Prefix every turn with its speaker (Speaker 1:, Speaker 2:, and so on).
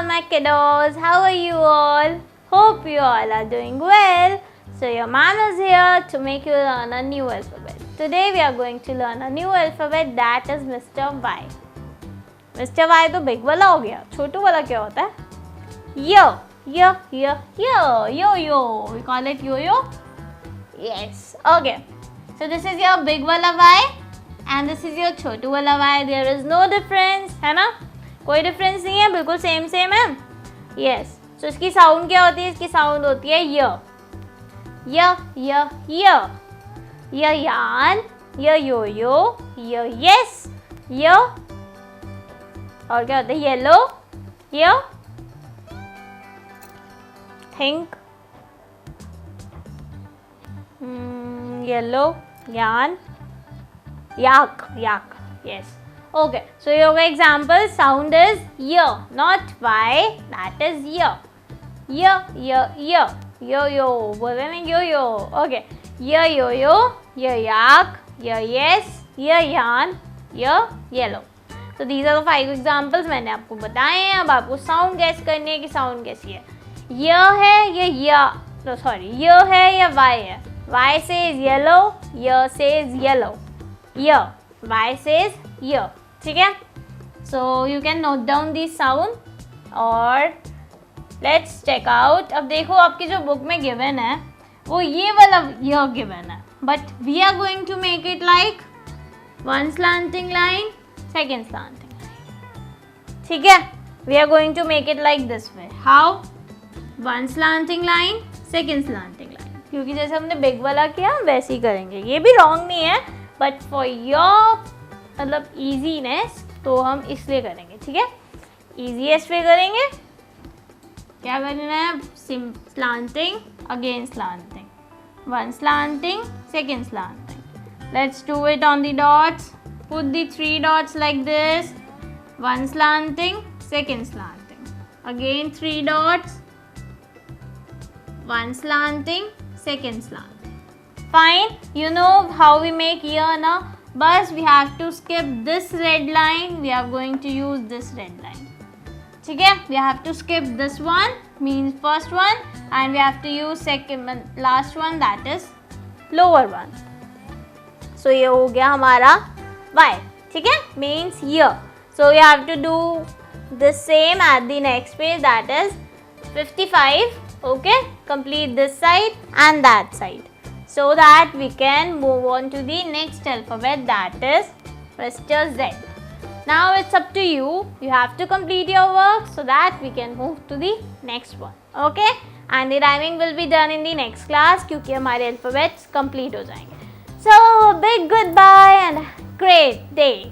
Speaker 1: all my kiddos, how are you all? Hope you all are doing well. So your mom is here to make you learn a new alphabet. Today we are going to learn a new alphabet, that is Mr. Y. Mr. Y तो big वाला हो गया, छोटू वाला क्या होता है? Yo, yo, yo, yo, yo, yo. We call it yo-yo. Yes. Okay. So this is your big wala Y and this is your छोटू वाला Y. There is no difference, है ना? कोई difference नहीं है, बिल्कुल same है. Yes. So इसकी sound क्या होती है? इसकी sound होती है y. Y, y, y. Y yarn, y yo-yo, y yes, y. और क्या होता है? Yellow, y. Think. Yellow, yarn, yak, yes. Okay, so your example sound is y, not y, that is y. Y, y, y, yo-yo, बोले ना yo-yo. Okay, y yo-yo, y yak, y yes, y yarn, y yellow. So these are the 5 examples मैंने आपको बताए हैं. अब आपको sound guess करनी है कि sound कैसी है. य है या no sorry, य है या y है. Y says yellow, y says yellow. Y, y says y. ठीक है? So you can note down the sound और let's check out. अब देखो आपकी जो book में given है वो ये वाला y given है, but we are going to make it like one slanting line, second slanting line. ठीक है? We are going to make it like this way. How? One slanting line, second slanting line. क्योंकि जैसे हमने big वाला किया वैसे ही करेंगे. ये भी रॉन्ग नहीं है, बट फॉर योर मतलब ईजीनेस तो हम इसलिए करेंगे. ठीक है? ईजीएस्ट वे करेंगे. क्या करना है? Slanting again slanting, one slanting second slanting. Let's do it on the dots. Put the 3 dots like this. One slanting, second slanting, again 3 dots, one slanting, second slanting. Fine. You know how we make here now? But we have to skip this red line. We are going to use this red line. ठीक है? We have to skip this one, means first one, and we have to use second last one, that is lower one. So ये हो गया हमारा Y. ठीक है? Means year. So we have to do the same at the next page, that is 55. Okay, complete this side and that side so that we can move on to the next alphabet, that is Mr. Z. Now it's up to you. You have to complete your work so that we can move to the next one. Okay, and the rhyming will be done in the next class क्योंकि हमारे alphabets complete हो जाएंगे. So big goodbye and great day.